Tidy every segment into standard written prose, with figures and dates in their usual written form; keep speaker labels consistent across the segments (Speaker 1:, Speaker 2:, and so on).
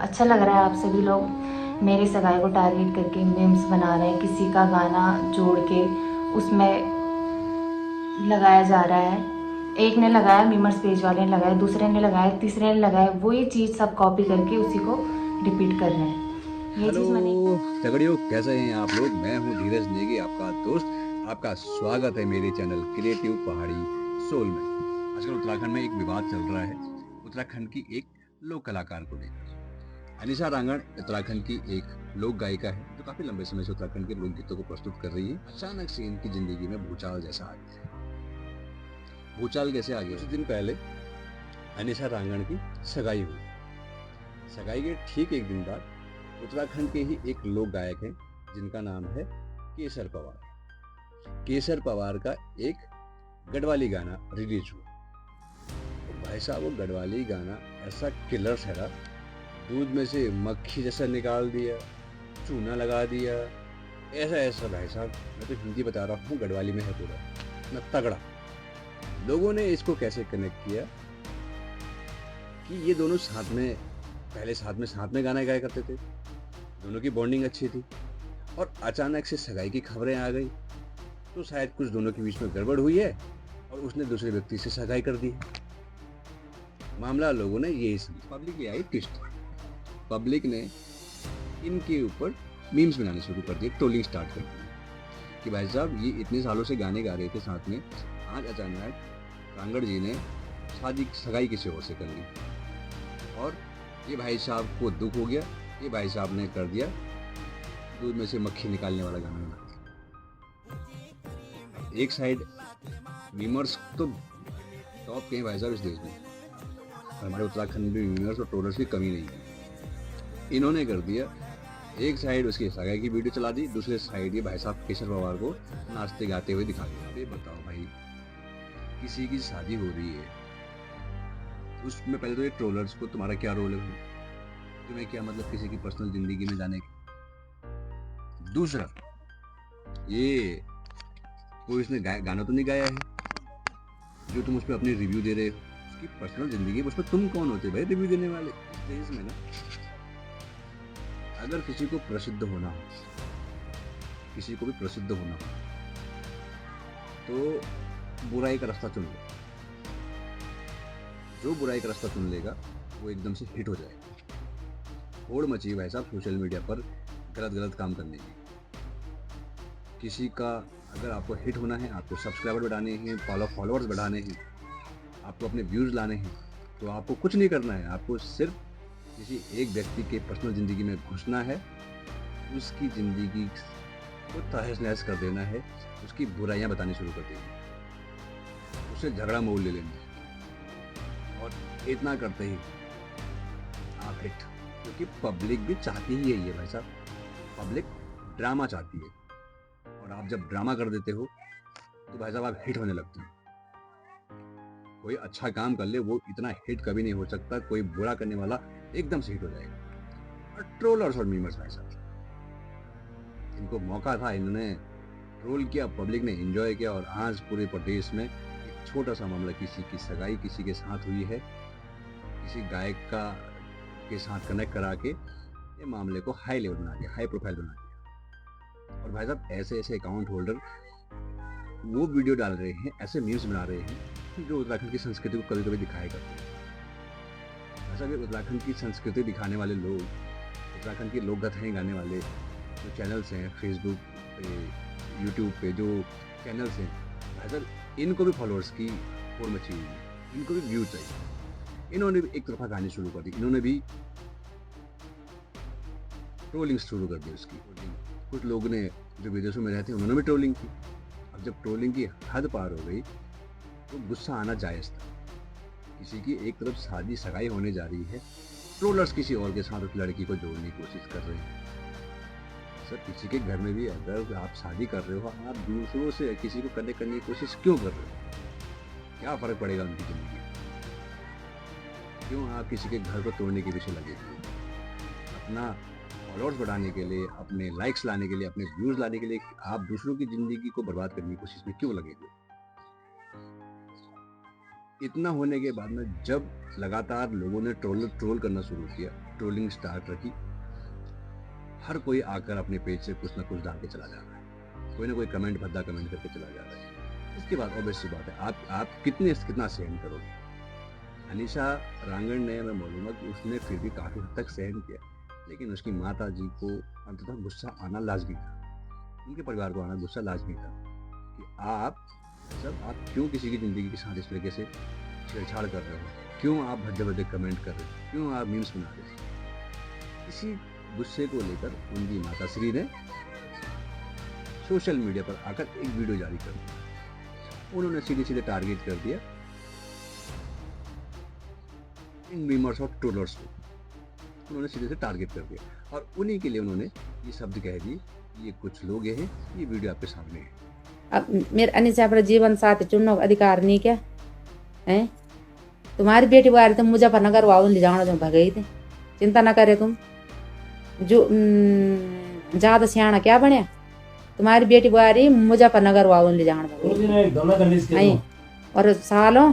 Speaker 1: अच्छा लग रहा है आप सभी लोग मेरी सगाई को टारगेट करके मीम्स बना रहे हैं, किसी का गाना जोड़ के उसमें लगाया जा रहा है। एक ने लगाया, मीमर्स पेज वाले ने लगाया, दूसरे ने लगाया, तीसरे ने लगाया, वही चीज़ सब कॉपी करके उसी को रिपीट कर रहे हैं। ये
Speaker 2: हेलो
Speaker 1: चीज़ मैंने
Speaker 2: झगड़ियों, कैसे हैं आप लोग। मैं हूं धीरज नेगी, आपका दोस्त। आपका स्वागत है मेरे चैनल क्रिएटिव पहाड़ी सोल में। आजकल उत्तराखंड में एक विवाद चल रहा है उत्तराखंड की एक लोक कलाकार को लेकर। अनिशा रांगड़ उत्तराखंड की एक लोक गायिका है जो काफी लंबे समय से उत्तराखंड के लोकगीतों को प्रस्तुत कर रही है। अचानक से इनकी जिंदगी में भूचाल जैसा आ गया है। भूचाल कैसे आ गया? कुछ दिन पहले अनिशा रांगड़ की सगाई हुई। सगाई के ठीक एक दिन बाद उत्तराखंड के ही एक लोक गायक हैं जिनका नाम है केसर पवार। केसर पवार का एक गढ़वाली गाना रिलीज हुआ। तो भाई साहब, वो गढ़वाली गाना ऐसा किलर ठहरा। दूध में से मक्खी जैसा निकाल दिया, चूना लगा दिया। ऐसा ऐसा भाई साहब, मैं तो हिंदी बता रहा हूँ, गढ़वाली में है पूरा, इतना तगड़ा। लोगों ने इसको कैसे कनेक्ट किया कि ये दोनों साथ में, पहले साथ में गाना गाया करते थे, दोनों की बॉन्डिंग अच्छी थी, और अचानक से सगाई की खबरें आ गई। तो शायद कुछ दोनों के बीच में गड़बड़ हुई है और उसने दूसरे व्यक्ति से सगाई कर दी है। मामला लोगों ने यही समझा। पब्लिक ले आई ट्विस्ट। पब्लिक ने इनके ऊपर मीम्स बनाने शुरू कर दिए, ट्रोलिंग स्टार्ट कर दी कि भाई साहब, ये इतने सालों से गाने गा रहे थे साथ में, आज अचानक कांगड़ जी ने शादी सगाई किसी और से कर ली, और ये भाई साहब को दुख हो गया, ये भाई साहब ने कर दिया दूध में से मक्खी निकालने वाला गाना बना दिया। एक साइड मीमर्स तो टॉप के हैं भाई साहब इस देश में, और हमारे उत्तराखंड में मीमर्स और ट्रोलर्स की कमी नहीं है। इन्होंने कर दिया, एक साइड उसकी सगाई की वीडियो चला दी, दूसरे साइड ये भाई साहब केसर पवार को नाचते गाते हुए दिखा दिया। ये बताओ भाई, किसी की शादी हो रही है, उसमें पहले तो ये ट्रोलर्स को तुम्हारा क्या रोल है? तुम्हें क्या मतलब किसी की पर्सनल जिंदगी में जाने की? दूसरा, ये कोई इसने गाना तो नहीं गाया है जो तुम उस पर अपनी रिव्यू दे रहे हो। उसकी पर्सनल जिंदगी, उसमें तुम कौन होते भाई रिव्यू देने वाले? इस देश में ना, अगर किसी को प्रसिद्ध होना हो, किसी को भी प्रसिद्ध होना हो, तो बुराई का रास्ता चुन लो। जो बुराई का रास्ता चुन लेगा वो एकदम से हिट हो जाएगा। होड़ मची भाई साहब सोशल मीडिया पर गलत गलत काम करने की। किसी का, अगर आपको हिट होना है, आपको सब्सक्राइबर बढ़ाने हैं, फॉलोअर्स बढ़ाने हैं, आपको अपने व्यूज़ लाने हैं, तो आपको कुछ नहीं करना है। आपको सिर्फ किसी एक व्यक्ति के पर्सनल ज़िंदगी में घुसना है, उसकी ज़िंदगी को तहस नहस कर देना है, उसकी बुराइयां बतानी शुरू कर देनी, उससे झगड़ा मोल ले लेना है, और इतना करते ही आप हिट। क्योंकि पब्लिक भी चाहती ही यही है भाई साहब, पब्लिक ड्रामा चाहती है, और आप जब ड्रामा कर देते हो तो भाई साहब आप हिट होने लगते हो। कोई अच्छा काम कर ले वो इतना हिट कभी नहीं हो सकता, कोई बुरा करने वाला एकदम से हिट हो जाएगा। और ट्रोलर्स और मीमर्स भाई साहब, इनको मौका था, इन्होंने ट्रोल किया, पब्लिक ने एंजॉय किया, और आज पूरे प्रदेश में एक छोटा सा मामला, किसी की सगाई किसी के साथ हुई है, किसी गायक का के साथ कनेक्ट करा के ये मामले को हाई लेवल बना दिया, हाई प्रोफाइल बना दिया। और भाई साहब, ऐसे ऐसे अकाउंट होल्डर वो वीडियो डाल रहे हैं, ऐसे मीम्स बना रहे हैं जो उत्तराखंड की संस्कृति को कभी कभी दिखाया करते हैं। ऐसा भी उत्तराखंड की संस्कृति दिखाने वाले लोग, उत्तराखंड की लोक गाथाएं गाने वाले जो चैनल्स हैं फेसबुक पे, यूट्यूब पे जो चैनल्स हैं, भाई साहब इनको भी फॉलोअर्स की होड़ मची हुई है, इनको भी व्यू चाहिए। इन्होंने भी एक तरफा गाने शुरू कर दी, इन्होंने भी ट्रोलिंग शुरू कर दी उसकी। कुछ लोग ने जो विदेशों में रहते हैं उन्होंने भी ट्रोलिंग की। अब जब ट्रोलिंग की हद पार हो गई तो गुस्सा आना जायज़ था। किसी की एक तरफ शादी सगाई होने जा रही है, ट्रोलर्स किसी और के साथ उस लड़की को जोड़ने की कोशिश कर रहे हैं। सर, किसी के घर में भी अगर आप शादी कर रहे हो, आप दूसरों से किसी को कनेक्ट करने की कोशिश क्यों कर रहे हो? क्या फ़र्क पड़ेगा उनकी ज़िंदगी में? क्यों आप किसी के घर को तोड़ने के पीछे लगे हुए? अपना फॉलोअर्स बढ़ाने के लिए, अपने लाइक्स लाने के लिए, अपने व्यूज़ लाने के लिए आप दूसरों की ज़िंदगी को बर्बाद करने की कोशिश में क्यों लगे हुए? इतना होने के बाद में जब लगातार लोगों ने ट्रोल करना शुरू किया, ट्रोलिंग स्टार्ट रखी, हर कोई आकर अपने पेज से कुछ ना कुछ डाल के चला जा रहा है, कोई ना कोई कमेंट भद्दा कमेंट करके चला जा रहा है। इसके बाद ऑब्वियस सी बात है, आप कितना सहन करोगे। अनीशा रांगड़ ने, मैं बोलूँगा कि उसने फिर भी काफ़ी हद तक सहन किया, लेकिन उसकी माता जी को अंततः गुस्सा आना लाजमी था, उनके परिवार को आना गुस्सा लाजमी था कि आप क्यों किसी की ज़िंदगी के साथ इस तरीके से छेड़छाड़ कर रहे हो, क्यों आप भद्दे कमेंट कर रहे हो, क्यों आप मीम्स बना रहे हो। इसी गुस्से को लेकर उनकी माताश्री ने सोशल मीडिया पर आकर एक वीडियो जारी कर दिया। उन्होंने सीधे टारगेट कर दिया इन मीमर्स और ट्रोलर्स को, उन्होंने सीधे से टारगेट कर दिया और उन्हीं के लिए उन्होंने ये शब्द कह दिए, ये कुछ लोग हैं, ये वीडियो आपके सामने है।
Speaker 3: अब मेरे अनिशा पर जीवन साथी चुनने का अधिकार नहीं क्या है? तुम्हारी बेटी बारी तुम मुजफ्फरनगर वालों ले जाना जो भगई थे, चिंता ना करे तुम, जो ज्यादा सियाना क्या बनया, तुम्हारी बेटी बारी मुजफ्फरनगर वालों ले जाना भगई। और सालों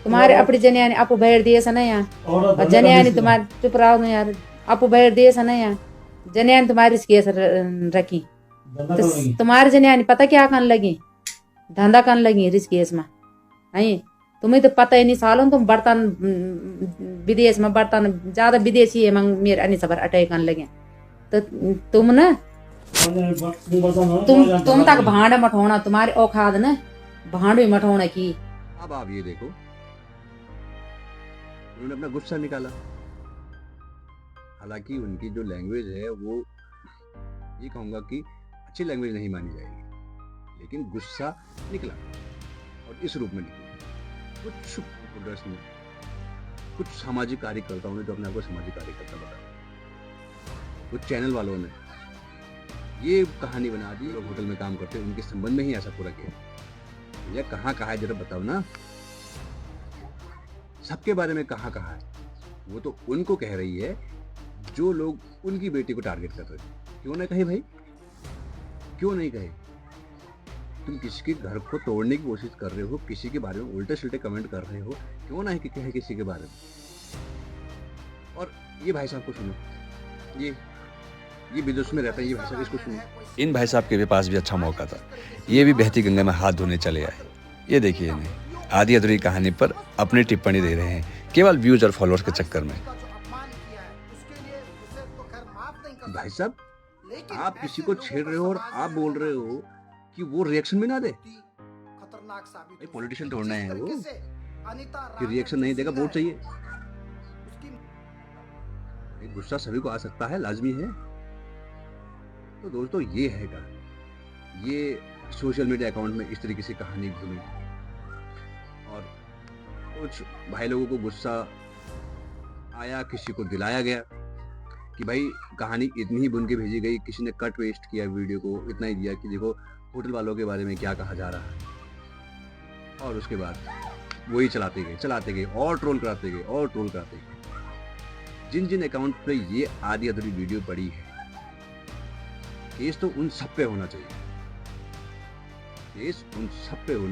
Speaker 3: तुम्हारे अपनी जनियानी आपको बैठ दिए सा नहीं और जनियानी तुम्हारे चुप रहो यार, आपको बैठ दिए सा नहीं जनियानी तुम्हारी केस रखी, तो तुम्हारी जनियानी पता क्या करने लगी, धंधा करने लगी रिस केस में। नहीं तुम्हें तो पता ही नहीं, सालों तुम बर्तन विदेश में बर्तन ज्यादा विदेशी है मेरे अनिशा पर अटैक करने लगे, तो तुम न तुम तक भांड मठोना, तुम्हारी औखाद न भांड भी मठोना की।
Speaker 2: अब आप ये देखो, उन्होंने अपना गुस्सा निकाला, हालांकि उनकी जो लैंग्वेज है वो ये कहूँगा कि अच्छी लैंग्वेज नहीं मानी जाएगी, लेकिन गुस्सा निकला और इस रूप में निकला। कुछ प्रोडक्ट्स में, कुछ सामाजिक कार्यकर्ताओं ने, जो अपने आप को सामाजिक कार्यकर्ता बताया, कुछ चैनल वालों ने ये कहानी बना दी, लोग होटल में काम करते हैं उनके संबंध में ही ऐसा पूरा किया। ये कहाँ है जरा बताओ ना, सबके बारे में कहाँ है, वो तो उनको कह रही है जो लोग उनकी बेटी को टारगेट कर रहे हैं। क्यों ना कहे भाई, क्यों नहीं कहे? तुम किसी के घर को तोड़ने की कोशिश कर रहे हो, किसी के बारे में उल्टे सुल्टे कमेंट कर रहे हो, क्यों ना कहे किसी के बारे में। और ये भाई साहब को सुनो, ये विदेश में रहता है, ये भाई साहब, इसको सुनो।
Speaker 4: इन भाई साहब के पास भी अच्छा मौका था, ये भी बहती गंगा में हाथ धोने चले आए। ये देखिए इन्हें आधी अधूरी कहानी पर अपनी टिप्पणी दे रहे हैं, केवल व्यूज और फॉलोअर्स के चक्कर में।
Speaker 2: भाई साहब, आप किसी को छेड़ रहे हो और आप बोल रहे हो कि वो रिएक्शन भी ना दे। पॉलिटिशियन ढूंढना है वो कि रिएक्शन नहीं देगा, वोट चाहिए। गुस्सा सभी को आ सकता है, लाजमी है। तो दोस्तों ये हैगा, ये सोशल मीडिया अकाउंट में इस तरीके से कहानी घूमी और कुछ भाई लोगों को गुस्सा आया, किसी को दिलाया गया कि भाई कहानी इतनी ही बुन के भेजी गई, किसी ने कट पेस्ट किया वीडियो को, इतना ही दिया कि देखो होटल वालों के बारे में क्या कहा जा रहा है, और उसके बाद वही चलाते गए और ट्रोल कराते गए। जिन अकाउंट पे ये आधी अधूरी वीडियो पड़ी है, केस तो उन सब पे होना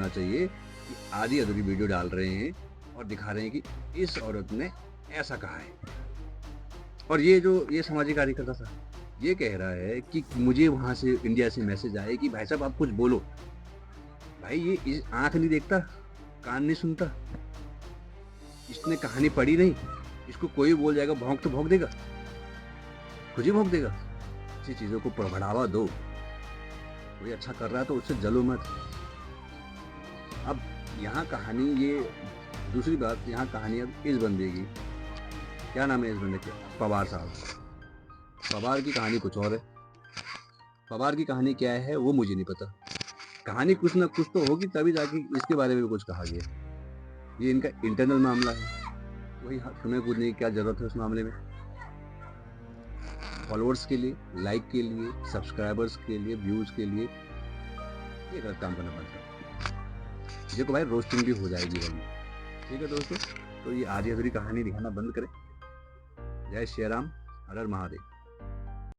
Speaker 2: चाहिए कि आधी अधूरी वीडियो डाल रहे हैं और दिखा रहे हैं कि इस औरत ने ऐसा कहा है। और ये सामाजिक कार्यकर्ता था, ये कह रहा है कि मुझे वहाँ से इंडिया से मैसेज आए कि भाई साहब आप कुछ बोलो। भाई ये आँख नहीं देखता, कान नहीं सुनता, इसने कहानी पढ़ी नहीं, इसको कोई बोल जाएगा भौंक तो भौंक देगा, खुद ही भौंक देगा। ऐसी चीज़ों को बढ़ावा दो, कोई अच्छा कर रहा है तो उससे जलो मत। अब यहाँ कहानी, ये दूसरी बात, यहाँ कहानी अब इस बंदे की, क्या नाम है इस बंदे का, पवार साहब। पवार की कहानी कुछ और है, पवार की कहानी क्या है वो मुझे नहीं पता। कहानी कुछ ना कुछ तो होगी, तभी जाके इसके बारे में कुछ कहा गया। ये इनका इंटरनल मामला है, वही तुम्हें कूदने की क्या जरूरत है उस मामले में। फॉलोअर्स के लिए, लाइक के लिए, सब्सक्राइबर्स के लिए, व्यूज के लिए ये गलत काम करना पड़ता है। देखो भाई, रोस्टिंग भी हो जाएगी वही। ठीक है दोस्तों, तो ये आधी अधूरी कहानी दिखाना बंद करें। जय श्री राम, हर हर महादेव।